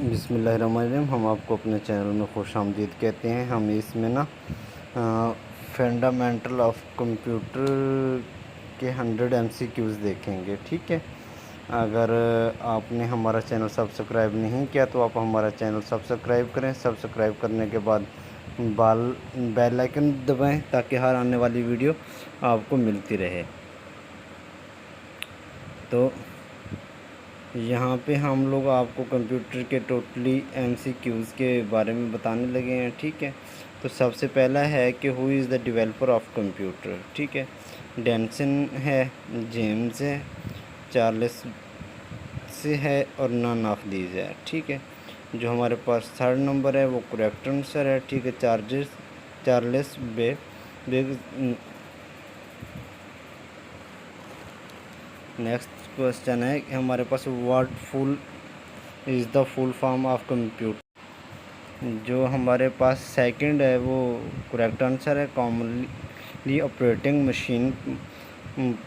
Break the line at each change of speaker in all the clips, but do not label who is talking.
बिस्मिल्लाहिर्रहमानिर्रहीम। हम आपको अपने चैनल में खुशामदीद कहते हैं। हम इसमें ना फंडामेंटल ऑफ कंप्यूटर के 100 MCQs देखेंगे। ठीक है, अगर आपने हमारा चैनल सब्सक्राइब नहीं किया तो आप हमारा चैनल सब्सक्राइब करें। सब्सक्राइब करने के बाद बेल आइकन दबाएं ताकि हर आने वाली वीडियो आपको मिलती रहे। तो यहाँ पे हम लोग आपको कंप्यूटर के टोटली MCQs के बारे में बताने लगे हैं। ठीक है, तो सबसे पहला है कि who is the developer of computer. ठीक है, डेंसन है, जेम्स है, चार्ल्स से है और नन ऑफ दीज है। ठीक है, जो हमारे पास थर्ड नंबर है वो करेक्ट आंसर है। ठीक है, चार्ल्स बेग। नेक्स्ट क्वेश्चन है कि हमारे पास what is the full form of computer. जो हमारे पास सेकंड है वो करेक्ट आंसर है। Commonly operating machine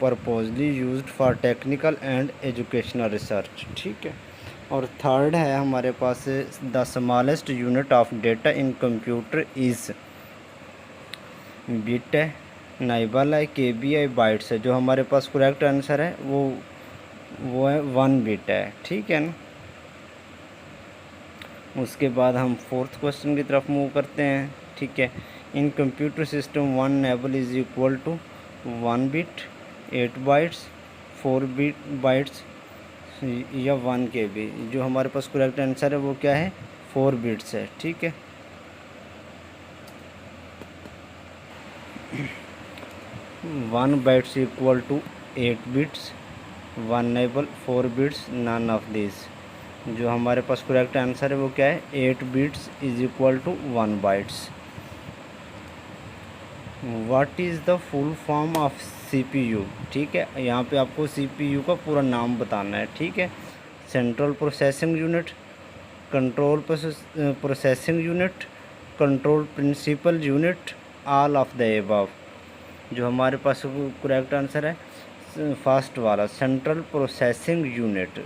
purposely used for technical and educational research. ठीक है, और थर्ड है हमारे पास the smallest unit of data in computer is bit है, नाइबल है, KBI बाइट्स है। जो हमारे पास करेक्ट आंसर है वो है 1 बिट है। ठीक है ना। उसके बाद हम फोर्थ क्वेश्चन की तरफ मूव करते हैं। ठीक है, in computer system 1 nibble is equal to 1 bit, 8 bytes, 4 bytes या 1 KB। जो हमारे पास करेक्ट आंसर है वो क्या है, 4 बिट्स है। ठीक है, 1 bytes equal to 8 bits, 1 nibble, 4 bits, none of this. जो हमारे पास करेक्ट आंसर है वो क्या है, 8 bits is equal to 1 bytes. What is the full form of CPU। ठीक है, यहाँ पे आपको CPU का पूरा नाम बताना है। ठीक है, central processing unit, control processing unit, control principal unit, all of the above. जो हमारे पास करेक्ट आंसर है फर्स्ट वाला, सेंट्रल प्रोसेसिंग यूनिट।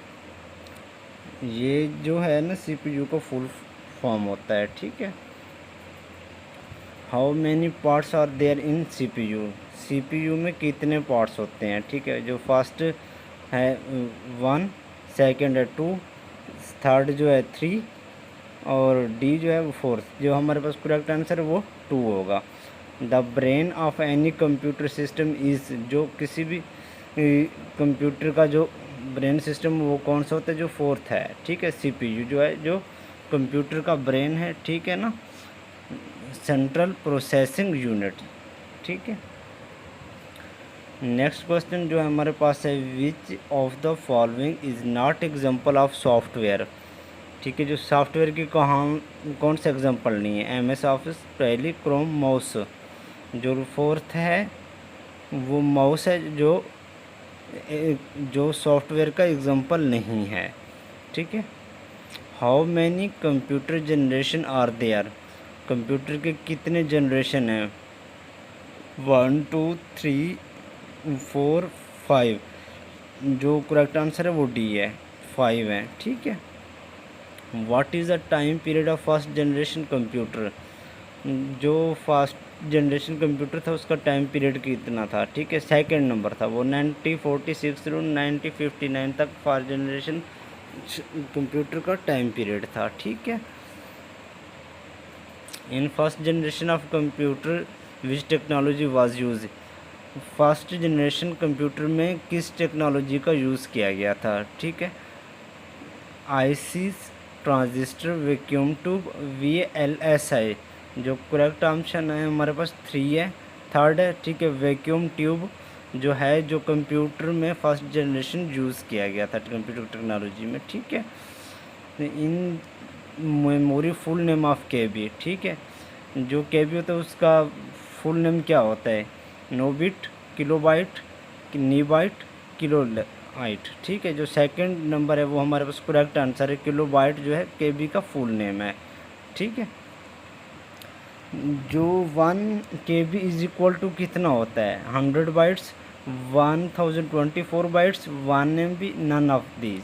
ये जो है ना CPU का फुल फॉर्म होता है। ठीक है, how many parts are there in CPU में कितने पार्ट्स होते हैं। ठीक है, जो फर्स्ट है 1, सेकंड है 2, थर्ड जो है 3 और D जो है वो 4th। जो हमारे पास करेक्ट आंसर है वो 2 होगा। The brain of any computer system is, जो किसी भी कंप्यूटर का जो ब्रेन सिस्टम वो कौन सा होता है, जो 4th है। ठीक है, CPU जो है जो कंप्यूटर का ब्रेन है। ठीक है ना, सेंट्रल प्रोसेसिंग यूनिट। ठीक है, नेक्स्ट क्वेश्चन जो हमारे पास है, which of the following is not example of software. ठीक है, जो सॉफ्टवेयर की कौन सा एग्जांपल नहीं है, MS office, tally, Chrome, mouse. जो 4th है वो माउस है, जो सॉफ्टवेयर का एग्जांपल नहीं है। ठीक है, how many computer generation are there. Computer के कितने जनरेशन हैं, 1 2 3 4 5। जो करेक्ट आंसर है वो D है, 5 है। ठीक है, what is the time period of first generation computer. जो फर्स्ट जनरेशन कंप्यूटर था उसका टाइम पीरियड कितना था। ठीक है, सेकंड नंबर था वो 1946 से 1959 तक फर्स्ट जनरेशन कंप्यूटर का टाइम पीरियड था। ठीक है, in first generation of computer which technology was use. First generation computer में किस टेक्नोलॉजी का यूज़ किया गया था। ठीक है, IC, transistor, vacuum tube, VLSI। जो करेक्ट ऑप्शन है हमारे पास 3 है, थर्ड है। ठीक है, वैक्यूम ट्यूब जो है जो कंप्यूटर में फर्स्ट जनरेशन यूज़ किया गया था कंप्यूटर टेक्नोलॉजी में। ठीक है, in memory full name of KB। ठीक है, जो KB होता है उसका फुल नेम क्या होता है, 9 बिट, किलोबाइट, नीबाइट, किलोबाइट। ठीक है, जो सेकंड नंबर है वो हमारे पास करेक्ट आंसर है, किलोबाइट जो है KB का फुल नेम है। ठीक है, जो 1 KB इज इक्वल टू कितना होता है, 100 bytes, 1024 bytes, 1 MB, none of these.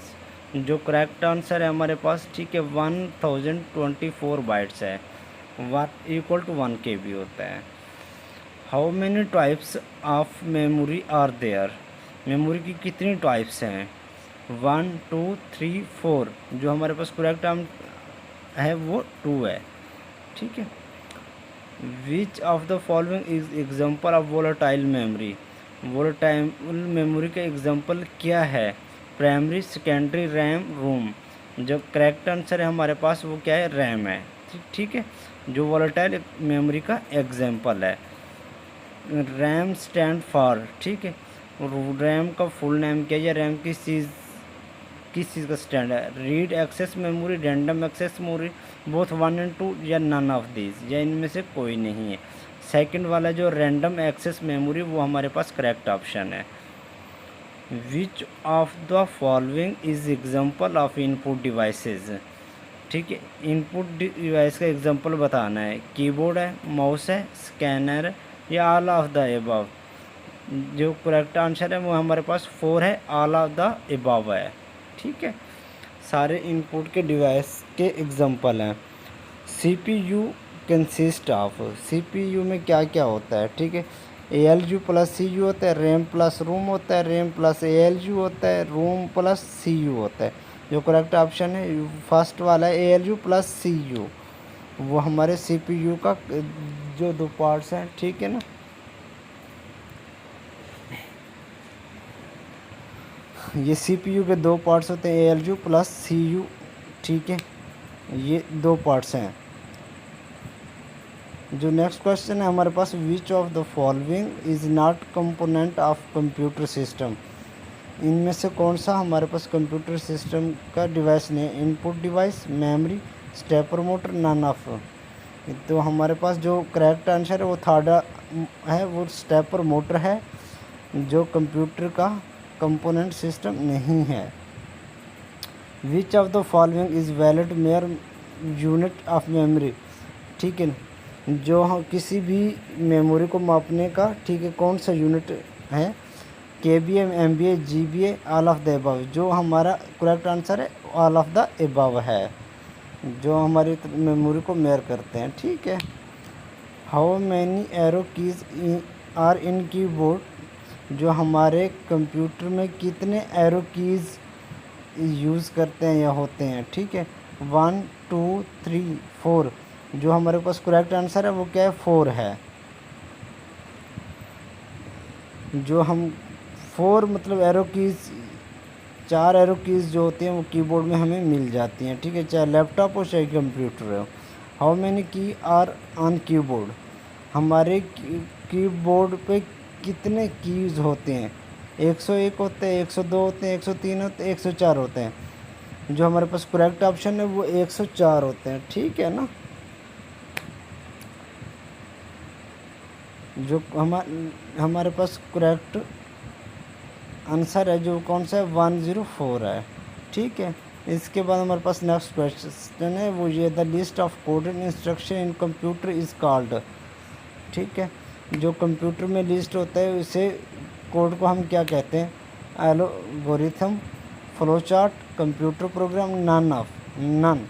जो करेक्ट आंसर है हमारे पास, ठीक है, 1024 बाइट्स है, वाट इक्वल टू 1 KB होता है। How many types of memory are there, memory की कितनी टाइप्स हैं? 1 2 3 4, जो हमारे पास करेक्ट है वो 2 है, ठीक है। Which of the following is example of volatile memory, volatile memory का एग्जाम्पल क्या है? प्राइमरी, सेकेंडरी, रैम, रोम। जो करेक्ट आंसर है हमारे पास वो क्या है? रैम है, ठीक है, जो वोलेटाइल मेमोरी का एग्जाम्पल है। रैम स्टैंड फॉर, ठीक है, रैम का फुल नेम क्या है, या रैम किस चीज़ का स्टैंड है? Read access memory, random access memory, both 1 and 2, या नन ऑफ दीज, या इनमें से कोई नहीं है। सेकंड वाला जो रैंडम एक्सेस मेमोरी वो हमारे पास करेक्ट ऑप्शन है। Which of the following is example of input devices, ठीक है, इनपुट डिवाइस का एग्जाम्पल बताना है। कीबोर्ड है, माउस है, स्कैनर है, या ऑल ऑफ द एबव। जो करेक्ट आंसर है वो हमारे पास 4 है, ऑल ऑफ द एबव है, ठीक है। सारे इनपुट के डिवाइस के एग्जाम्पल हैं। CPU कंसिस्ट ऑफ, CPU में क्या क्या होता है, ठीक है, ALU प्लस CU होता है, रैम प्लस रोम होता है, रैम प्लस ALU होता है, रोम प्लस CU होता है। जो करेक्ट ऑप्शन है फर्स्ट वाला है, ALU प्लस CU, वो हमारे CPU का जो 2 पार्ट्स हैं, ठीक है ना। ये CPU के 2 पार्ट्स होते हैं, ALU प्लस CU, ठीक है, ये 2 पार्ट्स हैं। जो नेक्स्ट क्वेश्चन है हमारे पास, which of the following is not component of computer system, इनमें से कौन सा हमारे पास कंप्यूटर सिस्टम का डिवाइस नहीं है? Input device, memory, stepper motor, none of. तो हमारे पास जो करेक्ट आंसर है वो थर्ड है, वो स्टेपर मोटर है, जो कंप्यूटर का कंपोनेंट सिस्टम नहीं है। Which of the following is valid mayor unit of memory, ठीक है, जो हम किसी भी मेमोरी को मापने का, ठीक है, कौन सा यूनिट है? KBA, MBA, GBA, all of the above. जो हमारा करेक्ट आंसर है ऑल ऑफ द एबव है, जो हमारी मेमोरी को मेयर करते हैं, ठीक है। How many arrow keys are in keyboard, जो हमारे कंप्यूटर में कितने एरो कीज़ यूज़ करते हैं या होते हैं, ठीक है, 1 2 3 4। जो हमारे पास करेक्ट आंसर है वो क्या है? 4 है। जो हम 4 मतलब एरो कीज़, 4 एरो कीज़ जो होती हैं वो कीबोर्ड में हमें मिल जाती हैं, ठीक है, चाहे लैपटॉप हो चाहे कंप्यूटर हो। हाउ मैनी की आर ऑन कीबोर्ड, हमारे कीबोर्ड पे कितने कीज़ होते हैं? 101 होते हैं, 102 होते हैं, 103 होते हैं, 104 होते हैं। जो हमारे पास करेक्ट ऑप्शन है वो 104 होते हैं, ठीक है ना। जो हमारे पास करेक्ट आंसर है जो कौन सा है? 104 है, ठीक है। इसके बाद हमारे पास नेक्स्ट क्वेश्चन है, वो ये the list of coded instruction in computer is called, ठीक है, जो कंप्यूटर में लिस्ट होता है उसे कोड को हम क्या कहते हैं? Algorithm, flow chart, computer program, none of, none.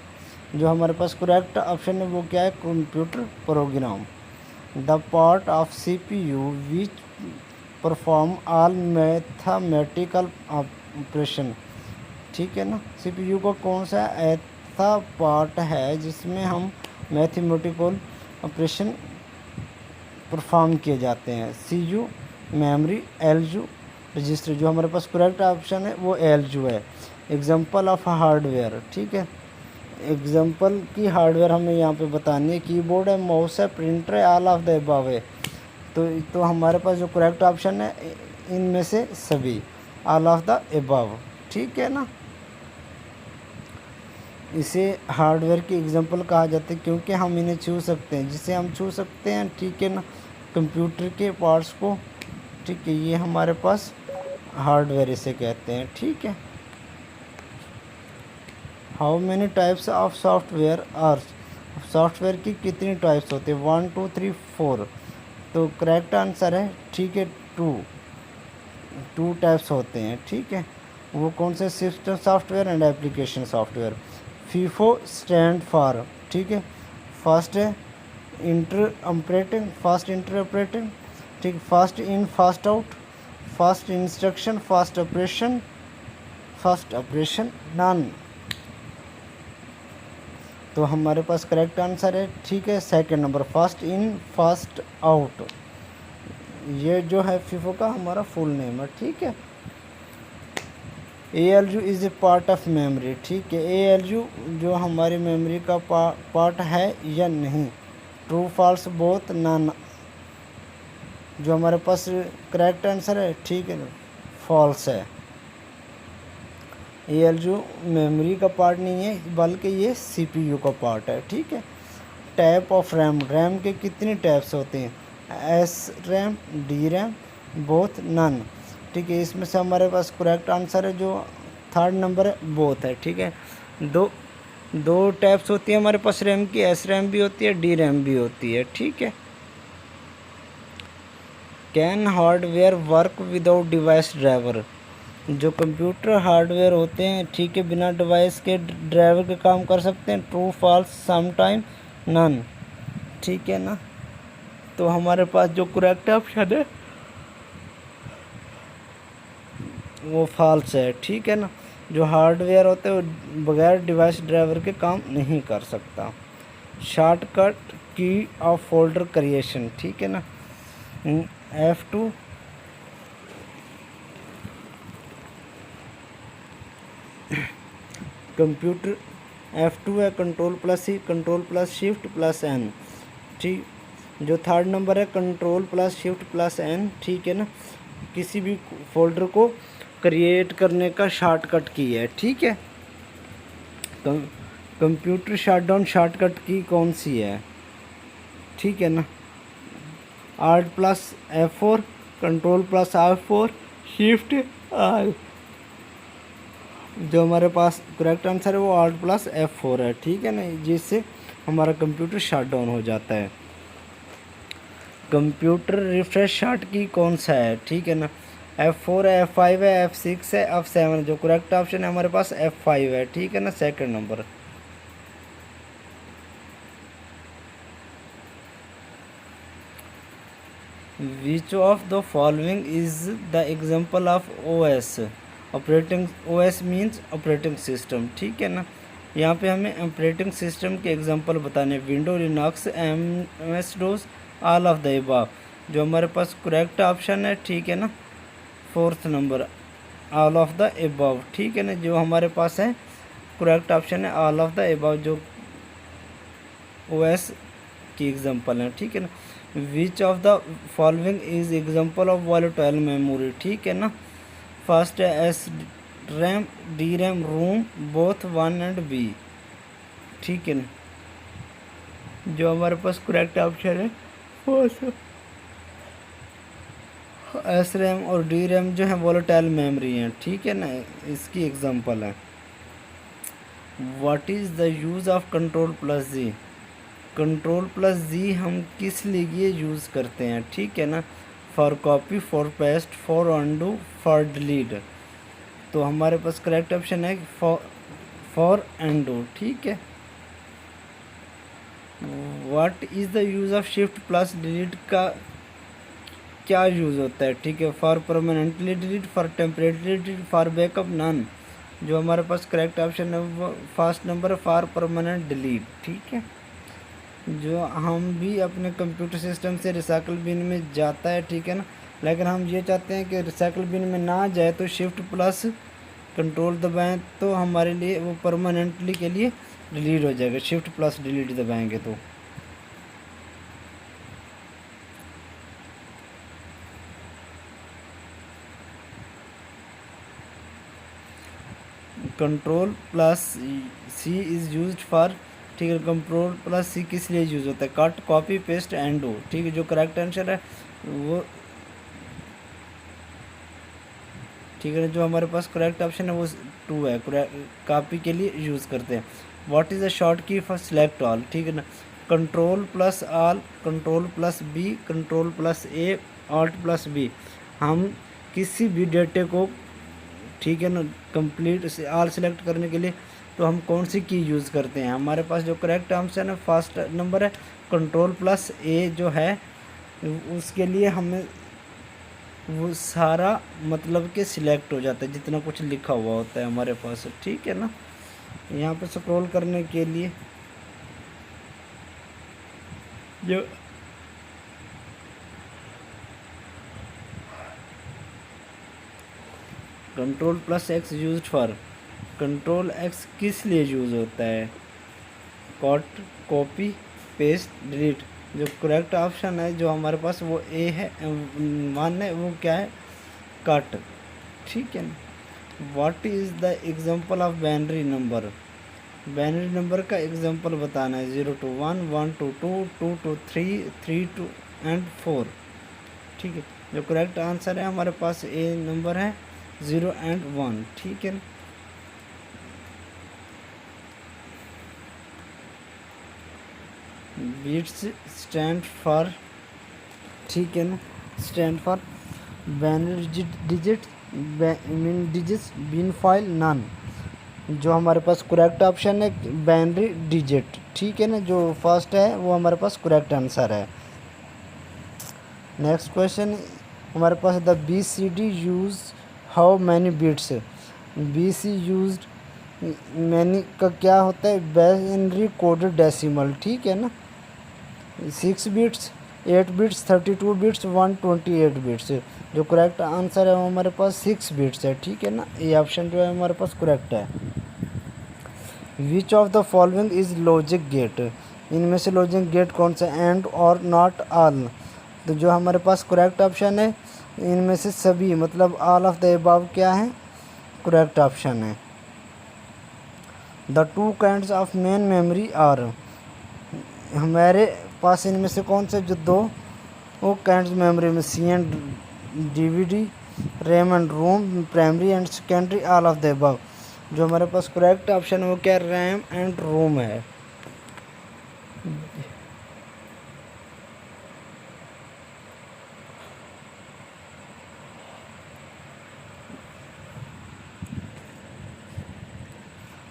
जो हमारे पास करेक्ट ऑप्शन है वो क्या है? Computer program. The part of CPU which perform all mathematical operation, ठीक है ना। CPU का कौन सा ऐसा पार्ट है जिसमें हम मैथमेटिकल ऑपरेशन परफॉर्म किए जाते हैं? CPU, memory, LU, register. जो हमारे पास करेक्ट ऑप्शन है वो LU है। एग्जांपल ऑफ हार्डवेयर, ठीक है, एग्जांपल की हार्डवेयर हमें यहाँ पे बतानी है। कीबोर्ड है, माउस है, प्रिंटर है, ऑल ऑफ द अबव है। तो हमारे पास जो करेक्ट ऑप्शन है इनमें से सभी, ऑल ऑफ द अबव, ठीक है ना। इसे हार्डवेयर की एग्जांपल कहा जाता है क्योंकि हम इन्हें छू सकते हैं, जिसे हम छू सकते हैं, ठीक है ना, कंप्यूटर के पार्ट्स को, ठीक है, ये हमारे पास हार्डवेयर इसे कहते हैं, ठीक है। How many types of software are, software की कितनी टाइप्स होती है? 1 2 3 4। तो करेक्ट आंसर है, ठीक है, 2 टाइप्स होते हैं, ठीक है। वो कौन से system software and application software. FIFO stand for, ठीक है, फास्ट इंटरऑपरेटिंग, ठीक, fast in fast out, fast instruction, fast operation none. तो हमारे पास करेक्ट आंसर है, ठीक है, second number fast in fast out. ये जो है फीफो का हमारा फुल नेम है, ठीक है। ALU is a part of memory, ठीक है, ALU जो हमारी मेमोरी का पार्ट है या नहीं। ट्रू फॉल्स बोथ नन, जो हमारे पास करेक्ट आंसर है, ठीक है, फॉल्स है। ALU मेमोरी का पार्ट नहीं है बल्कि ये CPU का पार्ट है, ठीक है। टाइप ऑफ रैम के कितने टाइप्स होते हैं, SRAM, DRAM, बोथ नन, ठीक है। इसमें से हमारे पास करेक्ट आंसर है जो थर्ड नंबर है, बोथ है, ठीक है। दो टाइप्स होती है हमारे पास रैम की, SRAM भी होती है, DRAM भी होती है, ठीक है। Can hardware work without device driver, जो कंप्यूटर हार्डवेयर होते हैं, ठीक है, बिना डिवाइस के ड्राइवर के काम कर सकते हैं। ट्रू फॉल्स समटाइम नन, ठीक है ना। तो हमारे पास जो करेक्ट ऑप्शन है वो फॉल्स है, ठीक है ना। जो हार्डवेयर होते हैं वो बगैर डिवाइस ड्राइवर के काम नहीं कर सकता। शॉर्टकट की ऑफ फोल्डर क्रिएशन, ठीक है ना। F2 कंप्यूटर F2 है, control plus C, control plus shift plus N, ठीक। जो थर्ड नंबर है control plus shift plus N, ठीक है ना। किसी भी फोल्डर को क्रिएट करने का शॉर्टकट की है, ठीक है। कंप्यूटर शटडाउन शॉर्टकट की कौन सी है, ठीक है ना। Alt plus F4, control plus F4, shift R। जो हमारे पास करेक्ट आंसर है वो Alt प्लस F4 है, ठीक है ना, जिससे हमारा कंप्यूटर शट डाउन हो जाता है। कंप्यूटर रिफ्रेश शॉट की कौन सा है, ठीक है ना। F4 है, F5 है, F6 है, F7 है। जो करेक्ट ऑप्शन है हमारे पास F5 है, ठीक है ना, second number. Which of the following is the example of OS? Operating OS means operating system, ठीक है ना। यहाँ पे हमें ऑपरेटिंग सिस्टम के एग्जांपल बताने, window, Linux, MS DOS, all of the above. जो हमारे पास करेक्ट ऑप्शन है, ठीक है ना, fourth number all of the above, ठीक है ना। जो हमारे पास है करेक्ट ऑप्शन है ऑल ऑफ द अबव, जो OS की एग्जांपल है, ठीक है ना। Which of the following is example of volatile memory, ठीक है ना। फर्स्ट है SRAM, DRAM, ROM, both 1 and B, ठीक है ना। जो हमारे पास करेक्ट ऑप्शन है फर्स्ट, SRAM और DRAM जो है वॉलेटाइल मेमोरी हैं, ठीक है ना, इसकी एग्जांपल है। What is the use of control plus G, control plus G हम किस लिए यूज़ करते हैं, ठीक है ना। For copy, for paste, for undo, for delete. तो हमारे पास करेक्ट ऑप्शन है फॉर अनडू, ठीक है। What is the use of shift plus delete का क्या यूज़ होता है, ठीक है। For permanently delete, for temporary delete, for backup none. जो हमारे पास करेक्ट ऑप्शन है वो फर्स्ट नंबर है फॉर परमानेंट डिलीट, ठीक है। जो हम भी अपने कंप्यूटर सिस्टम से रिसाइकल बिन में जाता है, ठीक है ना, लेकिन हम ये चाहते हैं कि रिसाइकल बिन में ना जाए तो शिफ्ट प्लस कंट्रोल दबाएं तो हमारे लिए वो परमानेंटली के लिए डिलीट हो जाएगा। शिफ्ट प्लस डिलीट दबाएंगे तो control plus C is used for, ठीक है। कंट्रोल प्लस C किस लिए यूज़ होता है, कट, कॉपी, पेस्ट, एंडो, ठीक है। जो करेक्ट आंसर है वो, ठीक है। जो हमारे पास करेक्ट ऑप्शन है वो 2 है, कॉपी के लिए यूज़ करते हैं। व्हाट इज़ द शॉर्ट की फॉर सिलेक्ट ऑल, ठीक है ना। Control plus all, control plus B, control plus A, alt plus B। हम किसी भी डेटे को ठीक है ना। कंप्लीट से ऑल सेलेक्ट करने के लिए तो हम कौन सी की यूज़ करते हैं? हमारे पास जो करेक्ट आंसर है फर्स्ट नंबर है Ctrl+A जो है, उसके लिए हमें वो सारा मतलब कि सिलेक्ट हो जाता है जितना कुछ लिखा हुआ होता है हमारे पास, ठीक है ना। यहाँ पे स्क्रॉल करने के लिए जो Ctrl+X यूज फॉर, Ctrl+X किस लिए यूज़ होता है? Cut, copy, paste, delete. जो करेक्ट ऑप्शन है जो हमारे पास वो ए है, वन है, वो क्या है? कट, ठीक है ना। What is the example of binary number? Binary number का एग्जांपल बताना है। 0 to 1, 1 to 2, 2 to 3, 3 to and 4, ठीक है। जो करेक्ट आंसर है हमारे पास ए नंबर है 0 and 1, ठीक है ना। बीट्स स्टैंड फॉर, ठीक है ना, stand for binary digit, mean digits bin file none. जो हमारे पास करेक्ट ऑप्शन है बाइनरी डिजिट, ठीक है ना, जो फर्स्ट है वो हमारे पास करेक्ट आंसर है। नेक्स्ट क्वेश्चन हमारे पास the BCD use how many bits? BC use many का क्या होता है? बाइनरी कोडेड डेसिमल, ठीक है ना। 6 बिट्स, 8 बिट्स, 32 बिट्स, 128 बिट्स। जो करेक्ट आंसर है वो हमारे पास 6 बिट्स है, ठीक है ना। ये ऑप्शन जो है हमारे पास करेक्ट है। Which of the following is logic gate? इनमें से लॉजिक गेट कौन सा? एंड और नॉट ऑल। तो जो हमारे पास करेक्ट ऑप्शन है इनमें से सभी, मतलब ऑल ऑफ द अबव क्या है? करेक्ट ऑप्शन है। The two kinds of main memory are, हमारे पास इनमें से कौन से जो दो वो काइंड्स मेमोरी में? C and DVD, RAM and ROM, primary and secondary, all of the above. जो हमारे पास करेक्ट ऑप्शन है वो क्या? रैम एंड रोम है।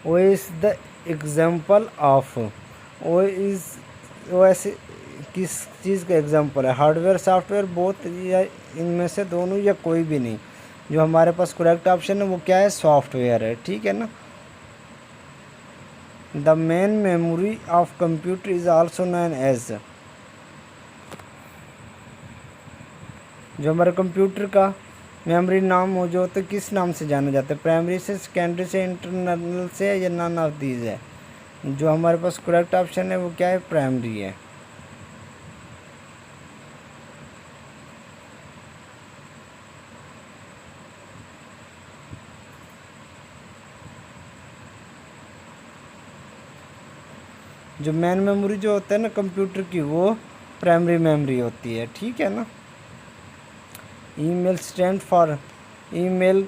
वो इज द एग्जाम्पल ऑफ, वो इज, वो ऐसे किस चीज़ का एग्जाम्पल है? हार्डवेयर, सॉफ्टवेयर, बोथ, या इनमें से दोनों, या कोई भी नहीं। जो हमारे पास करेक्ट ऑप्शन है वो क्या है? सॉफ्टवेयर है, ठीक है ना। The main memory of computer is also known as, जो हमारे कंप्यूटर का मेमोरी नाम हो जो तो किस नाम से जाना जाता है? प्राइमरी से, सेकेंडरी से, इंटरनल से, या नन ऑफ दीज है? जो हमारे पास करेक्ट ऑप्शन है वो क्या है? प्राइमरी है। जो मेन मेमोरी जो होता है ना कंप्यूटर की वो प्राइमरी मेमोरी होती है, ठीक है ना। ईमेल स्टैंड फॉर, ईमेल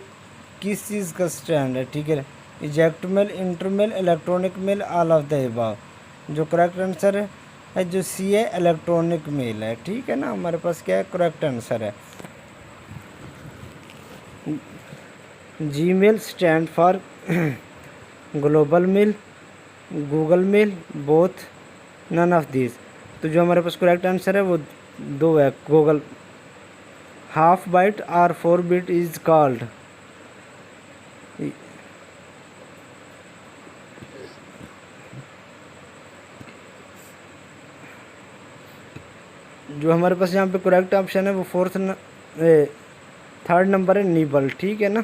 किस चीज़ का स्टैंड है? ठीक है, eject mail, intermail, electronic mail, all of the above. जो करेक्ट आंसर है जो सी है, इलेक्ट्रॉनिक मेल है, ठीक है ना। हमारे पास क्या है? करेक्ट आंसर है। Gmail stand for global mail, Google mail, both, none of this. तो जो हमारे पास करेक्ट आंसर है वो दो है। गूगल हाफ बाइट और 4 बिट इज कॉल्ड, जो हमारे पास यहाँ पे करेक्ट ऑप्शन है वो थर्ड नंबर है, निबल, ठीक है ना।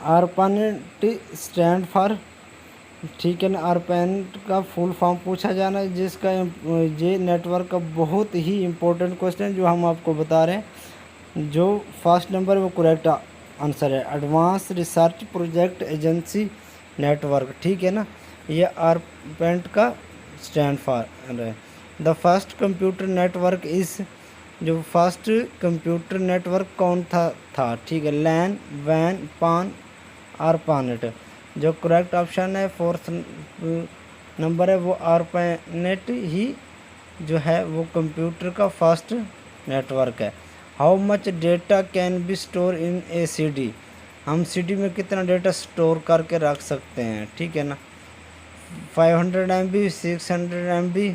आरपानेट स्टैंड फॉर, ठीक है ना। आरपानेट का फुल फॉर्म पूछा जाना है, जिसका ये नेटवर्क का बहुत ही इम्पोर्टेंट क्वेश्चन जो हम आपको बता रहे हैं। जो फर्स्ट नंबर वो करेक्ट आंसर है, advance research project agency network, ठीक है ना। ये आरपानेट का स्टैंड फॉर है। The first computer network is, जो फर्स्ट कंप्यूटर नेटवर्क कौन था, ठीक है। लैन, वैन, पान, आरपानेट। जो करेक्ट ऑप्शन है फोर्थ नंबर है वो आरपानेट ही जो है वो कंप्यूटर का फर्स्ट नेटवर्क है। How much data can be store in a CD, हम सी डी में कितना डेटा स्टोर करके रख सकते हैं, ठीक है ना। 500 MB, 600 MB,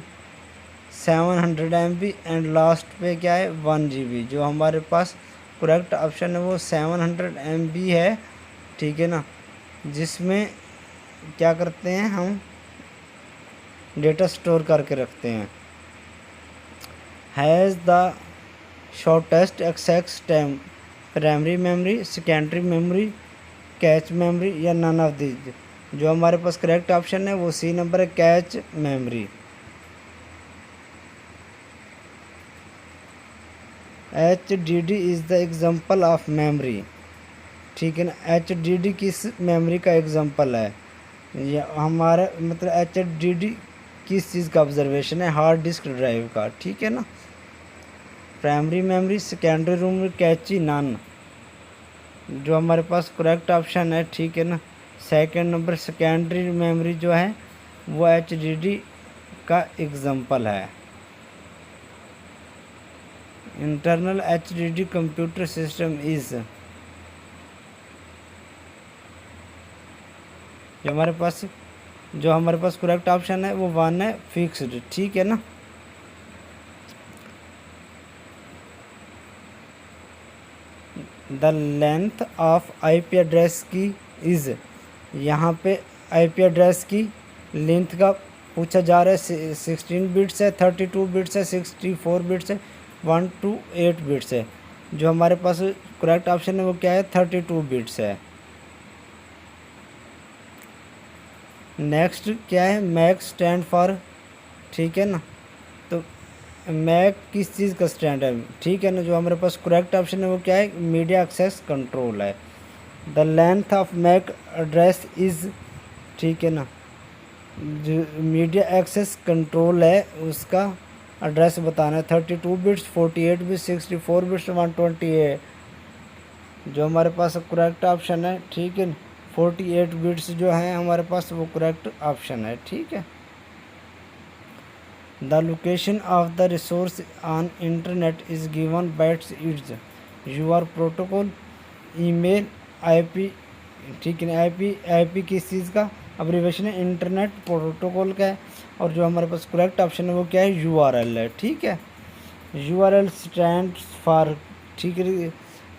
700 MB and last पे क्या है 1 GB। जो हमारे पास करेक्ट ऑप्शन है वो 700 MB है, ठीक है ना, जिसमें क्या करते हैं हम डेटा स्टोर करके रखते हैं। Has the shortest access time, primary memory, secondary memory, cache memory या नन ऑफ दिस। जो हमारे पास करेक्ट ऑप्शन है वो सी नंबर है, cache memory. HDD is the example of memory, ठीक है ना। HDD किस मेमोरी का एग्जांपल है, या हमारा मतलब HDD किस चीज़ का ऑब्जर्वेशन है, हार्ड डिस्क ड्राइव का, ठीक है ना। प्राइमरी मेमोरी, सेकेंडरी मेमोरी, कैची, नन। जो हमारे पास करेक्ट ऑप्शन है, ठीक है ना, सेकंड नंबर सेकेंडरी मेमोरी जो है वो HDD का एग्जांपल है। Internal HDD computer system is, जो हमारे पास करेक्ट ऑप्शन है वो 1 है, फिक्स्ड, ठीक है ना। The length of IP address की इज़, यहाँ पे IP एड्रेस की लेंथ का पूछा जा रहा है। 16 बिट्स है, 32 बिट्स है, 64 बिट्स है, 1 to 8 बिट्स है। जो हमारे पास करेक्ट ऑप्शन है वो क्या है, 32 बिट्स है। नेक्स्ट क्या है, मैक स्टैंड फॉर, ठीक है ना, तो मैक किस चीज़ का स्टैंड है, ठीक है ना। जो हमारे पास करेक्ट ऑप्शन है वो क्या है, मीडिया एक्सेस कंट्रोल है। The length of MAC address is, ठीक है ना, जो मीडिया एक्सेस कंट्रोल है उसका एड्रेस बताना है। 32 बिट्स, 48 बिट्स, 64 बिट्स, 128। जो हमारे पास करेक्ट ऑप्शन है, ठीक है, 48 बिट्स जो है हमारे पास वो करेक्ट ऑप्शन है, ठीक है। The location of the resource on internet is given bytes its UR protocol, email, IP, ठीक है। IP किस चीज़ का अब्रीविएशन है, इंटरनेट प्रोटोकॉल का है। और जो हमारे पास करेक्ट ऑप्शन है वो क्या है, URL है, ठीक है। URL स्टैंड फॉर, ठीक है,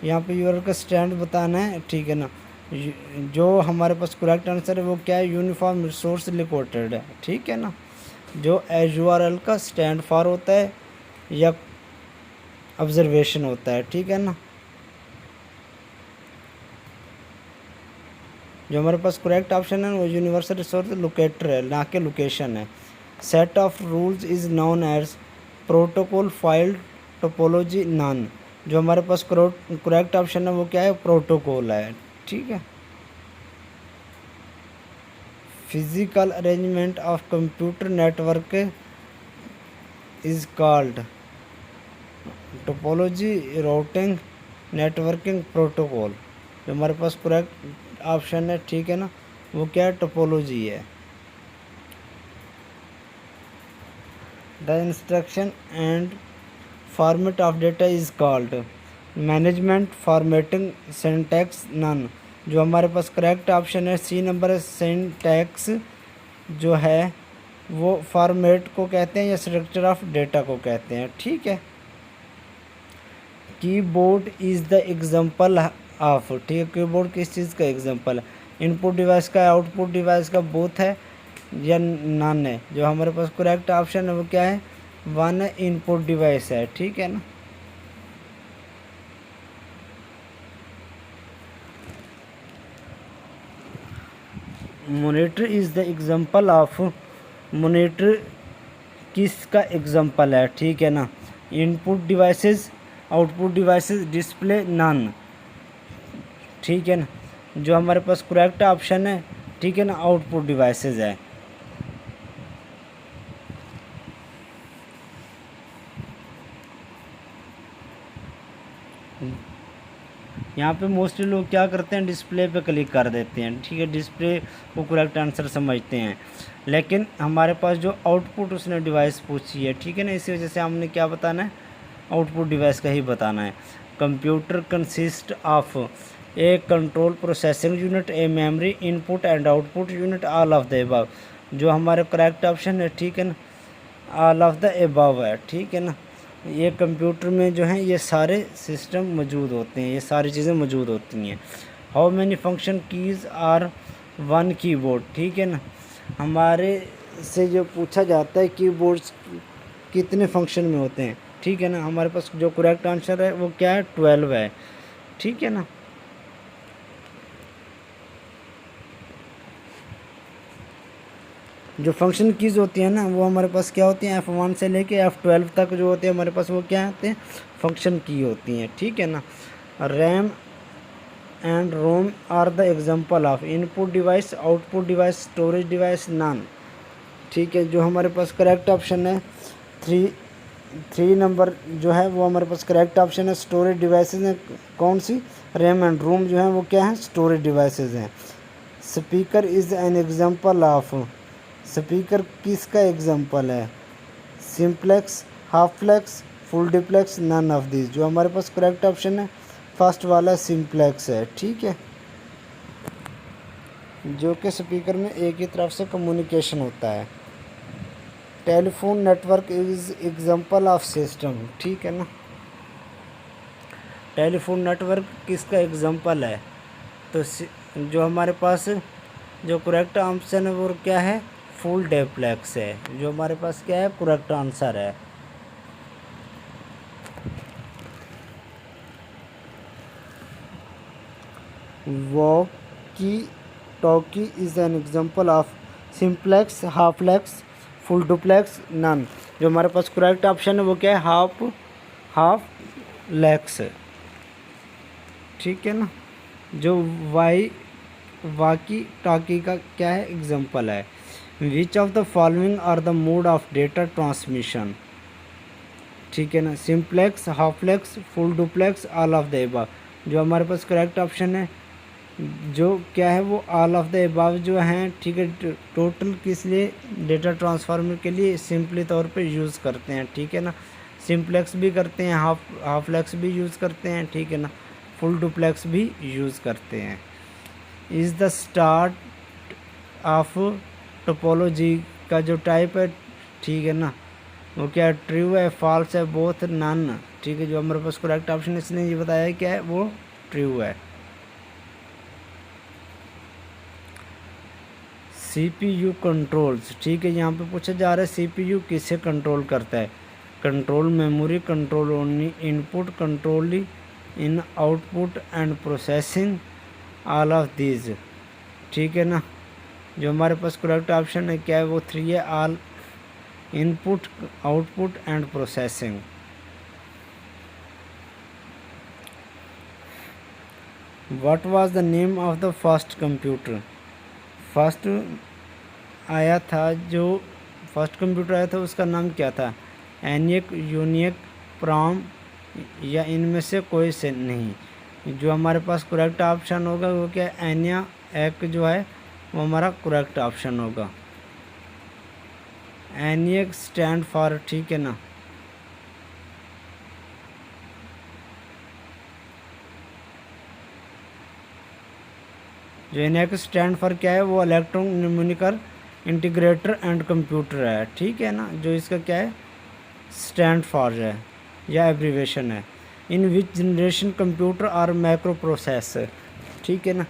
यहाँ पे URL का स्टैंड बताना है, ठीक है ना। जो हमारे पास करेक्ट आंसर है वो क्या है, यूनिफॉर्म रिसोर्स लोकेटेड है, ठीक है ना। जो URL का स्टैंड फॉर होता है या ऑब्जर्वेशन होता है, ठीक है ना। जो हमारे पास करेक्ट ऑप्शन है वो यूनिवर्सल रिसोर्स लोकेटर है, ना कि लोकेशन है। Set of rules is known as protocol file topology none. जो हमारे पास करेक्ट ऑप्शन है वो क्या है, प्रोटोकॉल है, ठीक है। Physical arrangement of computer network is called topology, routing, networking, protocol. जो हमारे पास करेक्ट ऑप्शन है, ठीक है ना, वो क्या है, टोपोलॉजी है। The instruction and format of data is called management, formatting, syntax, none. जो हमारे पास करेक्ट ऑप्शन है सी नंबर है, सिंटैक्स जो है वो फॉर्मेट को कहते हैं या स्ट्रक्चर ऑफ डेटा को कहते हैं, ठीक है। Keyboard is the example of, ठीक है, कीबोर्ड किस चीज़ का एग्जांपल है, इनपुट डिवाइस का, आउटपुट डिवाइस का, बोथ है या नन है। जो हमारे पास करेक्ट ऑप्शन है वो क्या है, 1 है, इनपुट डिवाइस है, ठीक है ना। Monitor is the example of, monitor किसका एग्जांपल है, ठीक है ना। Input devices, output devices, display, none, ठीक है ना। जो हमारे पास करेक्ट ऑप्शन है, ठीक है ना, आउटपुट डिवाइसेस है। यहाँ पे मोस्टली लोग क्या करते हैं, डिस्प्ले पे क्लिक कर देते हैं, ठीक है, डिस्प्ले को करेक्ट आंसर समझते हैं। लेकिन हमारे पास जो आउटपुट उसने डिवाइस पूछी है, ठीक है ना, इसी वजह से हमने क्या बताना है, आउटपुट डिवाइस का ही बताना है। Computer consist of A control processing unit, a memory, input and output unit, all of the above. जो हमारे करेक्ट ऑप्शन है, ठीक है ना, ऑल ऑफ द अबव है, ठीक है ना। ये कंप्यूटर में जो है ये सारे सिस्टम मौजूद होते हैं, ये सारी चीज़ें मौजूद होती हैं। How many function keys are one keyboard, ठीक है ना। हमारे से जो पूछा जाता है कीबोर्ड्स कितने फंक्शन में होते हैं, ठीक है ना। हमारे पास जो करेक्ट आंसर है वो क्या है, 12 है, ठीक है ना। जो फंक्शन कीज़ होती है ना वो हमारे पास क्या होती हैं, F1 से लेके F12 तक जो होते हैं हमारे पास वो क्या होते हैं, फंक्शन की होती हैं, ठीक है ना। RAM and ROM are the example of input device, output device, storage device, non, ठीक है। जो हमारे पास करेक्ट ऑप्शन है थ्री नंबर जो है वो हमारे पास करेक्ट ऑप्शन है। स्टोरेज डिवाइसेस हैं कौन सी, रैम एंड रोम जो है वो क्या है, स्टोरेज डिवाइसेस हैं। Speaker is an example of, speaker किसका एग्जांपल है, simplex, half flex, full diplex, none of this. जो हमारे पास करेक्ट ऑप्शन है फर्स्ट वाला सिंप्लेक्स है, ठीक है। जो कि स्पीकर में एक ही तरफ से कम्युनिकेशन होता है। Telephone network is example of system, ठीक है ना। टेलीफोन नेटवर्क किसका एग्जांपल है, तो जो हमारे पास जो करेक्ट ऑप्शन है वो क्या है, फुल डिप्लेक्स है। जो हमारे पास क्या है, करेक्ट आंसर है। Walkie talkie is an example of simplex, halflex, full duplex, none. जो हमारे पास करेक्ट ऑप्शन है वो क्या है, हाफ लेक्स, ठीक है ना। जो वाकी टॉकी का क्या है, एग्जांपल है। Which of the following are the mode of data transmission, ठीक है ना। Simplex, halflex, full duplex, all of the above. जो हमारे पास करेक्ट ऑप्शन है जो क्या है वो ऑल ऑफ द अबव जो हैं, ठीक है। टोटल किस लिए, डेटा ट्रांसफार्मर के लिए सिंपली तौर पे यूज़ करते हैं, ठीक है ना। सिंप्लेक्स भी करते हैं, हाफलेक्स भी यूज़ करते हैं, ठीक है ना। फुल डुप्लेक्स भी यूज़ करते हैं। Is the start of topology का जो टाइप है, ठीक है ना, वो क्या है, ट्रू है, फॉल्स है, बोथ, नन, ठीक है। जो हमारे पास करेक्ट ऑप्शन इसने ये बताया है क्या है, वो ट्रू है। CPU कंट्रोल्स, ठीक है। यहाँ पे पूछा जा रहा है CPU किसे कंट्रोल करता है, control memory, control only input, control in output and processing, all of these, ठीक है ना। जो हमारे पास करेक्ट ऑप्शन है क्या है, वो 3 है, all, input, output and processing. What was the name of the first computer, first आया था जो फर्स्ट कंप्यूटर आया था उसका नाम क्या था, एनियक, यूनियक, प्राम, या इनमें से कोई से नहीं। जो हमारे पास करेक्ट ऑप्शन होगा वो क्या है, एनिया एक जो है वो हमारा करेक्ट ऑप्शन होगा। एनियक स्टैंड फॉर, ठीक है ना। जो एनियक स्टैंड फॉर क्या है, वो electron numerical integrator and computer है, ठीक है ना। जो इसका क्या है, स्टैंड फॉर है या एब्रीवेशन है। इन विच जनरेशन कंप्यूटर और माइक्रो प्रोसेसर, ठीक है ना।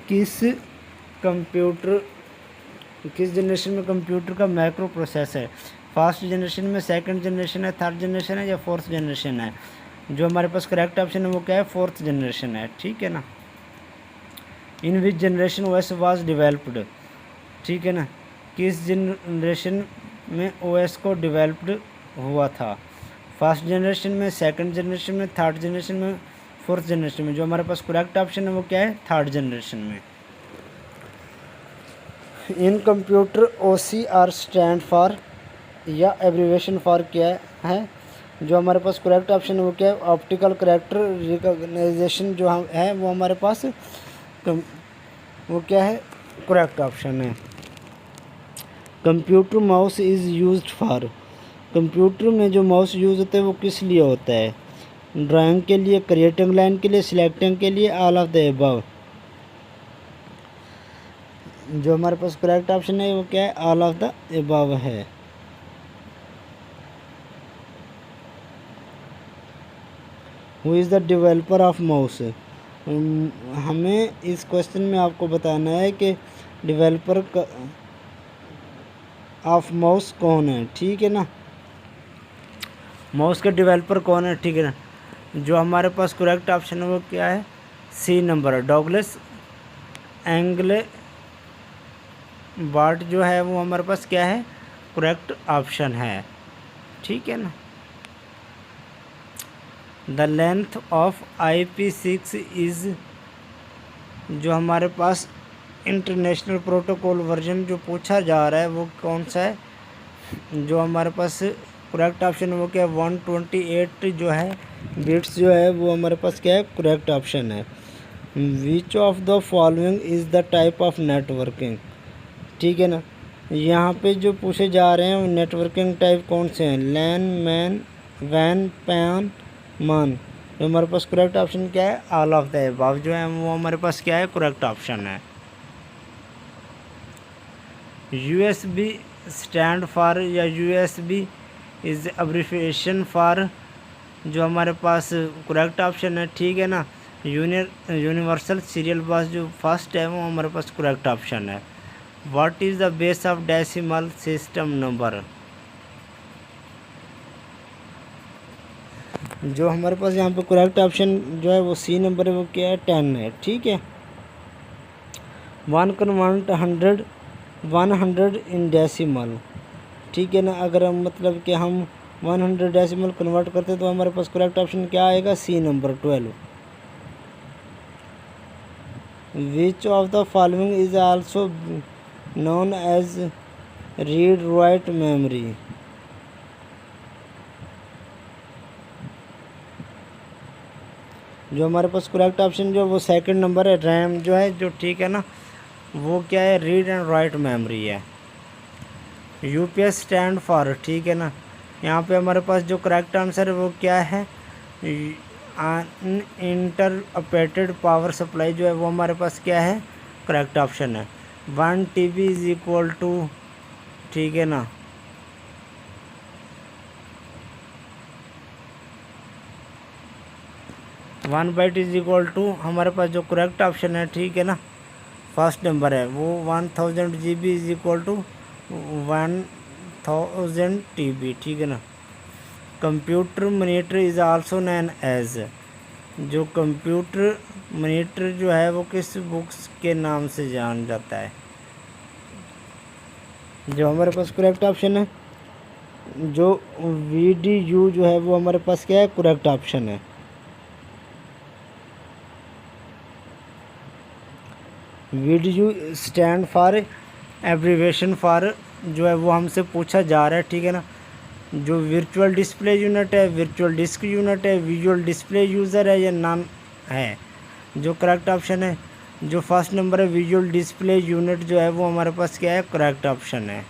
किस जनरेशन में कंप्यूटर का माइक्रो प्रोसेसर है, फर्स्ट जनरेशन में, सेकंड जनरेशन है, थर्ड जनरेशन है, या फोर्थ जनरेशन है। जो हमारे पास करेक्ट ऑप्शन है वो क्या है, फोर्थ जनरेशन है, ठीक है ना। In which generation OS was developed, ठीक है ना। किस जनरेशन में OS को डिवेल्प्ड हुआ था, फर्स्ट जनरेशन में, सेकंड जनरेशन में, थर्ड जनरेशन में, फोर्थ जनरेशन में। जो हमारे पास करेक्ट ऑप्शन है वो क्या है, थर्ड जनरेशन में। इन कंप्यूटर OCR स्टैंड फॉर या एब्रीवेशन फॉर क्या है। जो हमारे पास करेक्ट ऑप्शन है वो क्या है, ऑप्टिकल कैरेक्टर रिकॉग्नाइजेशन जो है वो हमारे पास वो क्या है, करेक्ट ऑप्शन है। Computer mouse is used for, computer में जो माउस यूज़ होता है वो किस लिए होता है? ड्राइंग के लिए, क्रिएटिंग लाइन के लिए, सिलेक्टिंग के लिए, ऑल ऑफ द अबव। जो हमारे पास करेक्ट ऑप्शन है वो क्या है? ऑल ऑफ द अबव है। Who is the developer of mouse? हमें इस क्वेश्चन में आपको बताना है कि डेवलपर ऑफ माउस कौन है, ठीक है ना। माउस का डेवलपर कौन है, ठीक है ना। जो हमारे पास करेक्ट ऑप्शन है वो क्या है? सी नंबर, डॉगलस एंगले बार्ट जो है वो हमारे पास क्या है? करेक्ट ऑप्शन है, ठीक है ना। The length of IP6 is, जो हमारे पास इंटरनेशनल प्रोटोकॉल वर्जन जो पूछा जा रहा है वो कौन सा है? जो हमारे पास करेक्ट ऑप्शन है वो क्या है? 128 जो है बिट्स जो है वो हमारे पास क्या है? करेक्ट ऑप्शन है। Which of the following is the type of networking, ठीक है ना। यहाँ पे जो पूछे जा रहे हैं वो नेटवर्किंग टाइप कौन से हैं? लैन, मैन, वैन, पैन, मान। तो हमारे पास करेक्ट ऑप्शन क्या है? ऑल ऑफ द अबव जो है वो हमारे पास क्या है? करेक्ट ऑप्शन है। USB स्टैंड फॉर, या USB इज़ अब्रिविएशन फॉर, जो हमारे पास करेक्ट ऑप्शन है, ठीक है ना। यूनिवर्सल सीरियल बस जो फर्स्ट है वो हमारे पास करेक्ट ऑप्शन है। What is the base of decimal system number? जो हमारे पास यहाँ पे करेक्ट ऑप्शन जो है वो सी नंबर है, वो क्या है? 10 है, ठीक है। 1 कन्वर्ट 100 इन डेसिमल, ठीक है ना। अगर हम मतलब कि हम 100 डेसिमल कन्वर्ट करते तो हमारे पास करेक्ट ऑप्शन क्या आएगा? C number 12। Which of the following is also known as read write memory? जो हमारे पास करेक्ट ऑप्शन जो वो सेकंड नंबर है, रैम जो है जो, ठीक है ना, वो क्या है? रीड एंड राइट मेमोरी है। UPS स्टैंड फॉर, ठीक है ना। यहाँ पे हमारे पास जो करेक्ट आंसर है वो क्या है? इंटरऑपरेटेड पावर सप्लाई जो है वो हमारे पास क्या है? करेक्ट ऑप्शन है। 1 TB इज इक्वल टू, ठीक है ना, 1 बाइट इज इक्वल टू, हमारे पास जो करेक्ट ऑप्शन है, ठीक है ना, फर्स्ट नंबर है वो 1000 GB is equal to 1000 TB, ठीक है ना। Computer monitor is also known as, जो कंप्यूटर मॉनिटर जो है वो किस बुक्स के नाम से जान जाता है? जो हमारे पास करेक्ट ऑप्शन है, जो VDU जो है वो हमारे पास क्या है? करेक्ट ऑप्शन है। VDU stand for, abbreviation for जो है वो हमसे पूछा जा रहा है, ठीक है ना। जो वर्चुअल डिस्प्ले यूनिट है, वर्चुअल डिस्क यूनिट है, विजुअल डिस्प्ले यूज़र है या नाम है? जो करेक्ट ऑप्शन है, जो फर्स्ट नंबर है विजुअल डिस्प्ले यूनिट जो है वो हमारे पास क्या है? करेक्ट ऑप्शन है।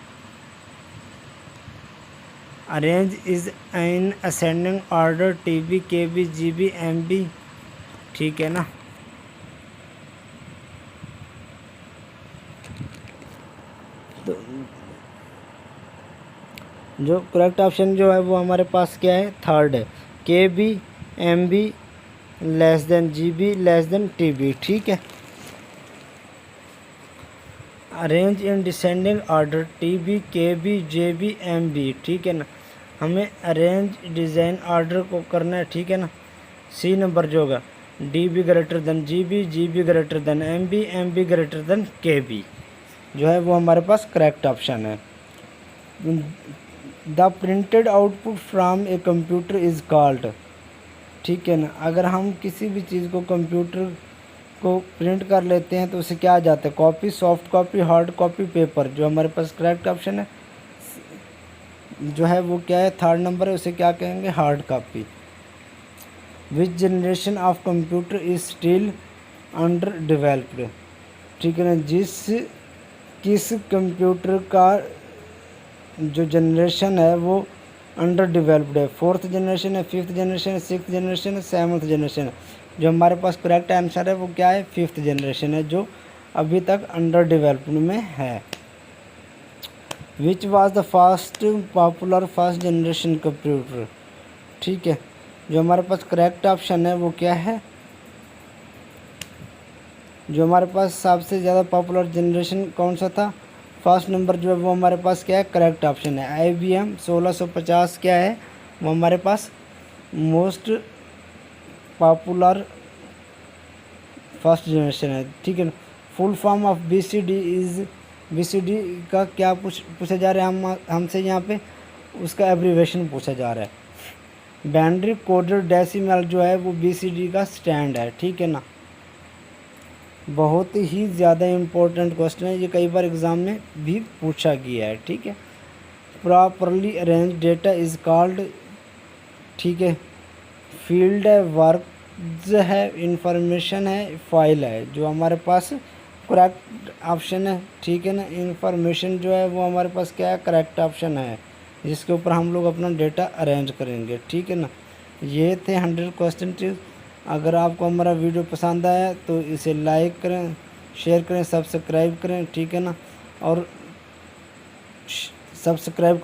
Arrange is in ascending order TB, KB, GB, MB, ठीक है ना। तो जो करेक्ट ऑप्शन जो है वो हमारे पास क्या है? थर्ड है। KB, MB less than GB less than TB, ठीक है। Arrange in descending order TB, KB, JB, MB, ठीक है ना। हमें अरेंज डिज़ाइन ऑर्डर को करना है, ठीक है ना। सी नंबर जो होगा DB greater than GB, GB greater than MB, MB greater than KB जो है वो हमारे पास करेक्ट ऑप्शन है। The printed output from a computer is called, ठीक है ना। अगर हम किसी भी चीज़ को कंप्यूटर को प्रिंट कर लेते हैं तो उसे क्या आ जाता है? Copy, soft copy, hard copy, paper. जो हमारे पास करेक्ट ऑप्शन है जो है वो क्या है? थर्ड नंबर है, उसे क्या कहेंगे? Hard copy. Which generation of computer is still under developed, ठीक है ना। किस कंप्यूटर का जो जनरेशन है वो अंडर डेवलप्ड है। 4th जनरेशन है, 5th जनरेशन है, 6th जनरेशन है, 7th जनरेशन है। जो हमारे पास करेक्ट आंसर है वो क्या है, 5th जनरेशन है, जो अभी तक अंडर डेवलपमेंट में है। Which was the first popular first generation computer, ठीक है। जो हमारे पास करेक्ट ऑप्शन है वो क्या है, जो हमारे पास सबसे ज़्यादा पॉपुलर जनरेशन कौन सा था, फर्स्ट नंबर जो है वो हमारे पास क्या है, करेक्ट ऑप्शन है। IBM 1650 क्या है, वो हमारे पास मोस्ट पॉपुलर फर्स्ट जनरेशन है, ठीक है ना। Full form of BCD is, BCD का क्या पूछा जा रहा है हमसे यहाँ पे, उसका एब्रीवेशन पूछा जा रहा है। बाइनरी कोडेड डेसिमल जो है वो BCD का स्टैंड है, ठीक है ना। बहुत ही ज़्यादा इम्पोर्टेंट क्वेश्चन है, ये कई बार एग्ज़ाम में भी पूछा गया है, ठीक है। Properly arrange data is called, ठीक है। फील्ड है, वर्क है, इंफॉर्मेशन है, फाइल है। जो हमारे पास करेक्ट ऑप्शन है, ठीक है ना। इंफॉर्मेशन जो है वो हमारे पास क्या है, करेक्ट ऑप्शन है, जिसके ऊपर हम लोग अपना डेटा अरेंज करेंगे, ठीक है ना। ये थे 100 क्वेश्चन टिप्स। अगर आपको हमारा वीडियो पसंद आया तो इसे लाइक करें, शेयर करें, सब्सक्राइब करें, ठीक है ना। और सब्सक्राइब